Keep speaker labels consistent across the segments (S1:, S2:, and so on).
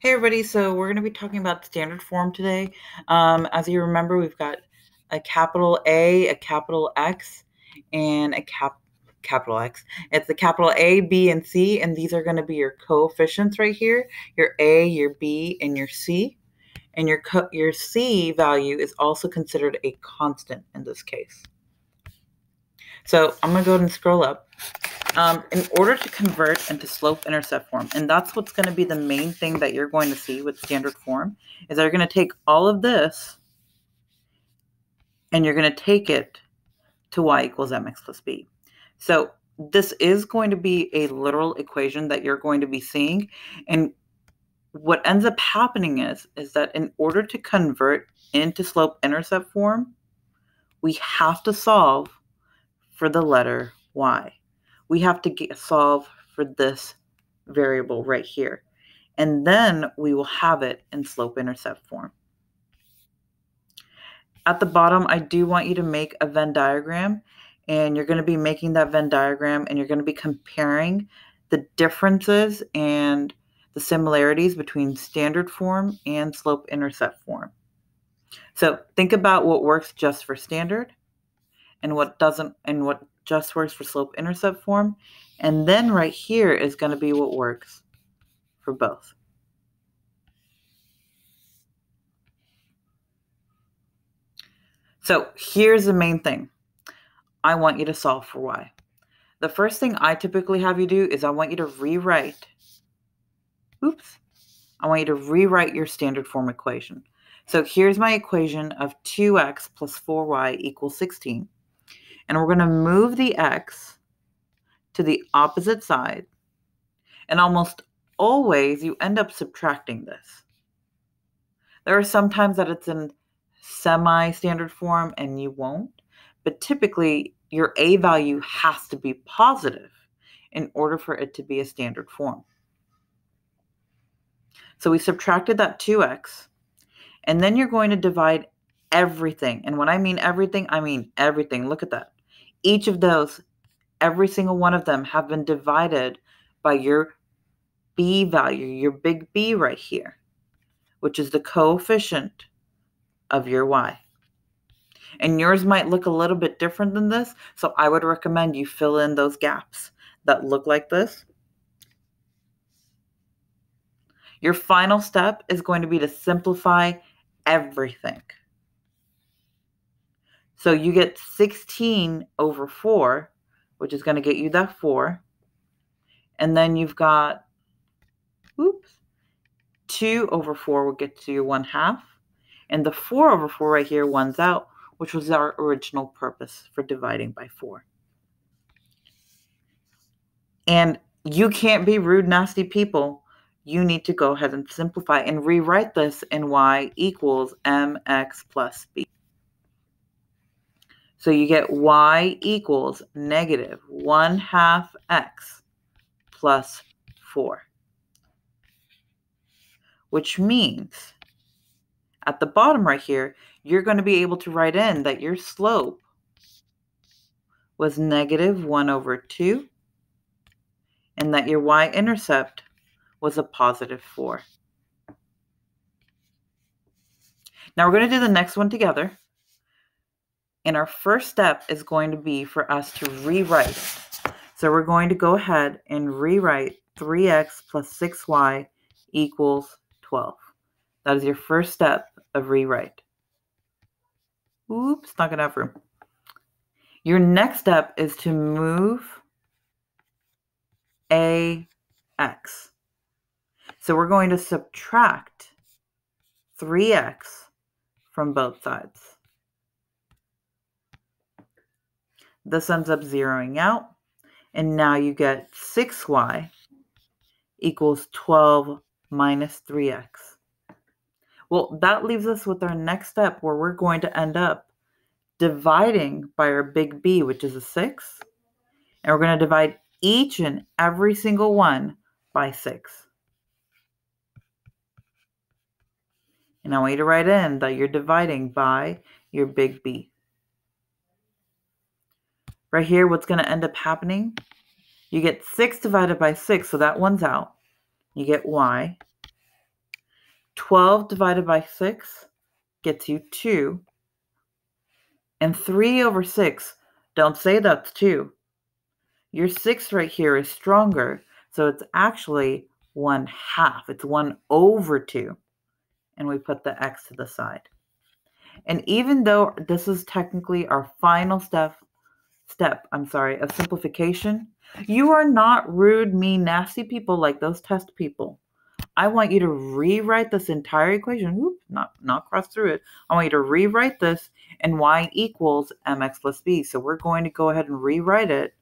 S1: Hey everybody, so we're going to be talking about standard form today. As you remember, we've got a capital A, a capital X, and a capital X. It's the capital A, B, and C, and these are going to be your coefficients right here, your A, your B, and your C. And your C value is also considered a constant in this case. So I'm going to go ahead and scroll up. In order to convert into slope-intercept form, and that's what's going to be the main thing that you're going to see with standard form, is that you're going to take all of this and you're going to take it to y equals mx plus b. So this is going to be a literal equation that you're going to be seeing. And what ends up happening is that in order to convert into slope-intercept form, we have to solve for the letter y. We have to solve for this variable right here. And then we will have it in slope-intercept form. At the bottom, I do want you to make a Venn diagram, and you're going to be making that Venn diagram, and you're going to be comparing the differences and the similarities between standard form and slope-intercept form. So think about what works just for standard and what doesn't, and what just works for slope-intercept form. And then right here is going to be what works for both. So here's the main thing. I want you to solve for y. The first thing I typically have you do is I want you to rewrite your standard form equation. So here's my equation of 2x plus 4y equals 16. And we're going to move the x to the opposite side. And almost always you end up subtracting this. There are some times that it's in semi-standard form and you won't. But typically your a value has to be positive in order for it to be a standard form. So we subtracted that 2x, and then you're going to divide everything. And when I mean everything, I mean everything. Look at that. Each of those, every single one of them have been divided by your b value, your big B right here, which is the coefficient of your y. And yours might look a little bit different than this, so I would recommend you fill in those gaps that look like this. Your final step is going to be to simplify everything. So you get 16 over 4, which is going to get you that 4. And then you've got, 2 over 4 will get to your 1/2. And the 4 over 4 right here, 1's out, which was our original purpose for dividing by 4. And you can't be rude, nasty people. You need to go ahead and simplify and rewrite this in y equals mx plus b. So you get y equals negative 1/2 x plus 4. Which means at the bottom right here, you're going to be able to write in that your slope was negative 1 over 2, and that your y-intercept was a positive 4. Now we're going to do the next one together. And our first step is going to be for us to rewrite. So we're going to go ahead and rewrite 3x plus 6y equals 12. That is your first step of rewrite. Oops, not going to have room. Your next step is to move ax. So we're going to subtract 3x from both sides. This ends up zeroing out. And now you get 6y equals 12 minus 3x. Well, that leaves us with our next step where we're going to end up dividing by our big B, which is a 6. And we're going to divide each and every single one by 6. And I want you to write in that you're dividing by your big B. Right here, what's going to end up happening, you get 6 divided by 6, so that one's out. You get y. 12 divided by 6 gets you 2. And 3 over 6, don't say that's 2. Your 6 right here is stronger, so it's actually 1/2. It's 1 over 2. And we put the x to the side. And even though this is technically our final step of simplification, you are not rude, mean, nasty people like those test people. I want you to rewrite this entire equation. Not cross through it. I want you to rewrite this in y equals mx plus b. So we're going to go ahead and rewrite it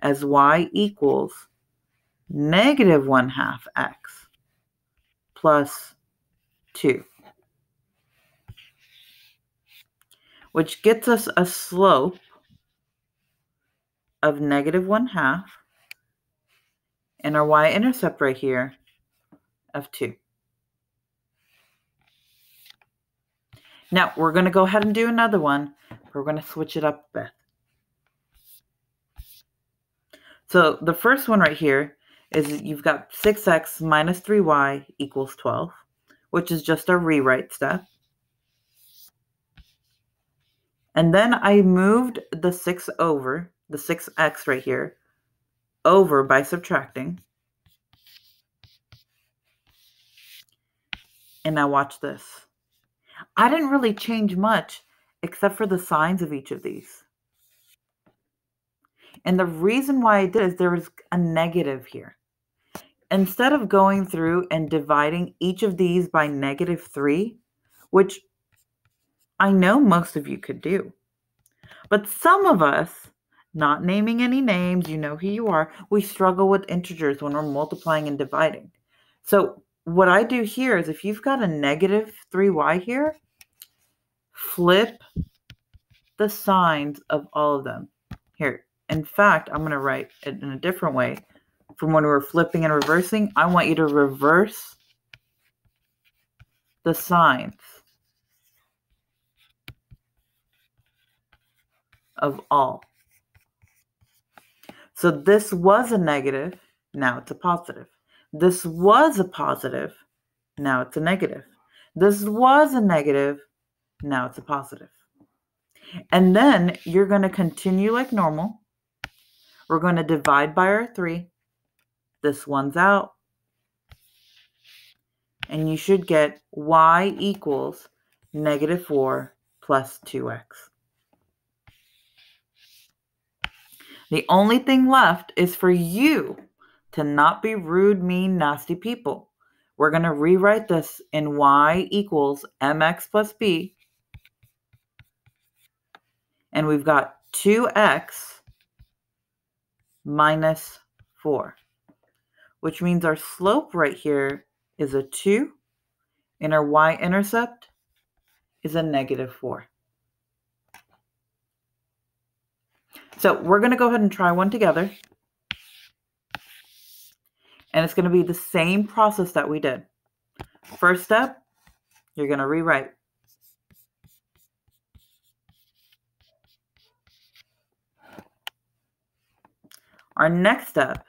S1: as y equals negative 1/2 x plus 2, which gets us a slope of negative 1/2 and our y-intercept right here of 2. Now, we're going to go ahead and do another one. We're going to switch it up a bit. So the first one right here is you've got 6x minus 3y equals 12, which is just our rewrite step. And then I moved the 6x right here, over by subtracting. And now watch this. I didn't really change much except for the signs of each of these. And the reason why I did is there was a negative here. Instead of going through and dividing each of these by -3, which I know most of you could do, but some of us, not naming any names, you know who you are, we struggle with integers when we're multiplying and dividing. So what I do here is if you've got a -3y here, flip the signs of all of them. Here, in fact, I'm going to write it in a different way. From when we're flipping and reversing, I want you to reverse the signs of all. So this was a negative, now it's a positive. This was a positive, now it's a negative. This was a negative, now it's a positive. And then you're going to continue like normal. We're going to divide by our 3. This one's out. And you should get y equals -4 plus 2x. The only thing left is for you to not be rude, mean, nasty people. We're going to rewrite this in y equals mx plus b. And we've got 2x minus 4, which means our slope right here is a 2, and our y-intercept is a -4. So we're going to go ahead and try one together. And it's going to be the same process that we did. First step, you're going to rewrite. Our next step,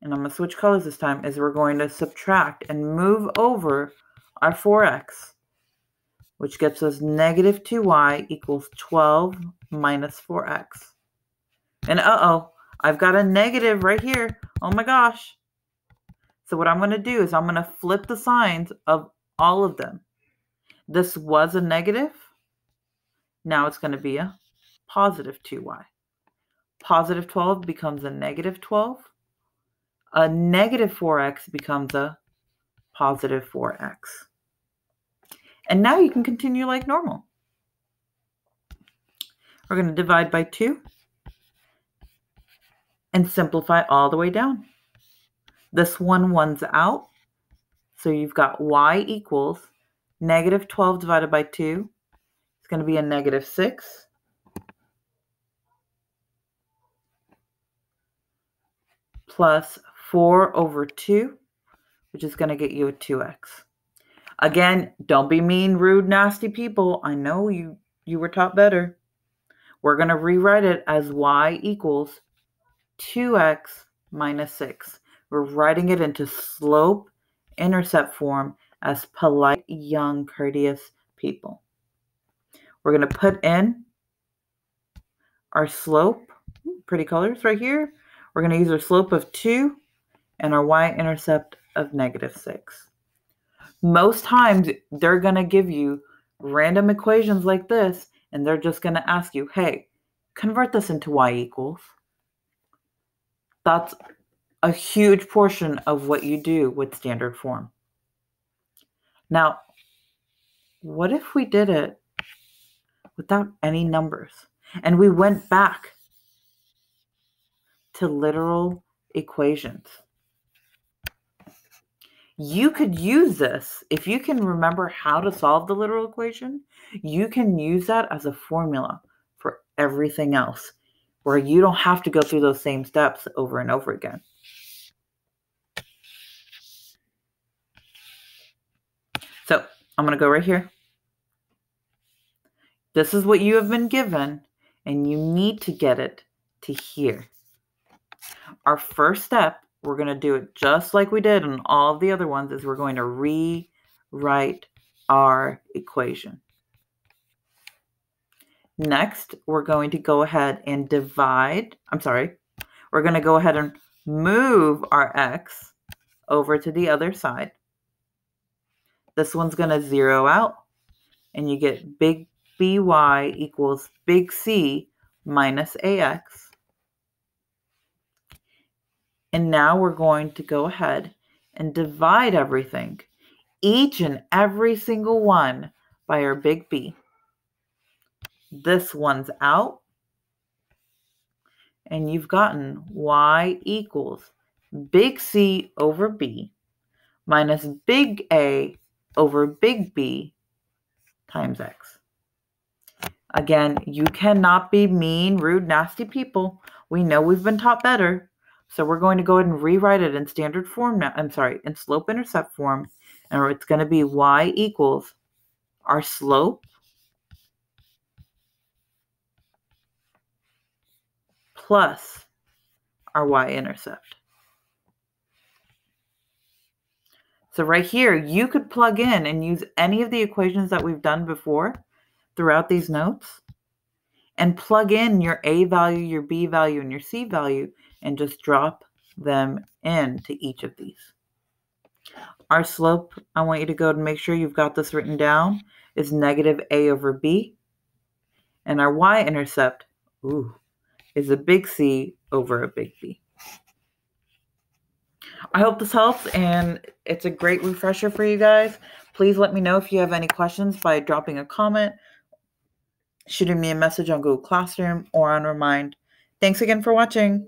S1: and I'm going to switch colors this time, is we're going to subtract and move over our 4x, which gets us -2y equals 12 minus 4x. And I've got a negative right here. Oh my gosh. So what I'm going to do is I'm going to flip the signs of all of them. This was a negative. Now it's going to be a positive 2y. Positive 12 becomes a -12. A -4x becomes a positive 4x. And now you can continue like normal. We're going to divide by 2 and simplify all the way down. This one's out. So you've got y equals -12 divided by 2. It's going to be a -6. Plus 4 over 2, which is going to get you a 2x. Again, don't be mean, rude, nasty people. I know you were taught better. We're going to rewrite it as y equals 2x minus 6. We're writing it into slope-intercept form as polite, young, courteous people. We're going to put in our slope, pretty colors right here. We're going to use our slope of 2 and our y-intercept of -6. Most times, they're going to give you random equations like this, and they're just going to ask you, hey, convert this into y equals. That's a huge portion of what you do with standard form. Now, what if we did it without any numbers and we went back to literal equations? You could use this, if you can remember how to solve the literal equation, you can use that as a formula for everything else, where you don't have to go through those same steps over and over again. So I'm going to go right here. This is what you have been given, and you need to get it to here. Our first step, we're going to do it just like we did in all of the other ones, is we're going to rewrite our equation. Next, we're going to go ahead and we're going to go ahead and move our x over to the other side. This one's going to zero out, and you get big by equals big C minus ax. And now we're going to go ahead and divide everything, each and every single one, by our big B. This one's out, and you've gotten y equals big C over B minus big A over big B times x. Again, you cannot be mean, rude, nasty people. We know we've been taught better. So we're going to go ahead and rewrite it in standard form now. In slope-intercept form. And it's going to be y equals our slope plus our y-intercept. So right here, you could plug in and use any of the equations that we've done before throughout these notes and plug in your A value, your B value, and your C value and just drop them into each of these. Our slope, I want you to go and make sure you've got this written down, is negative A over B. And our y-intercept, is a big C over a big B. I hope this helps, and it's a great refresher for you guys. Please let me know if you have any questions by dropping a comment, shooting me a message on Google Classroom, or on Remind. Thanks again for watching.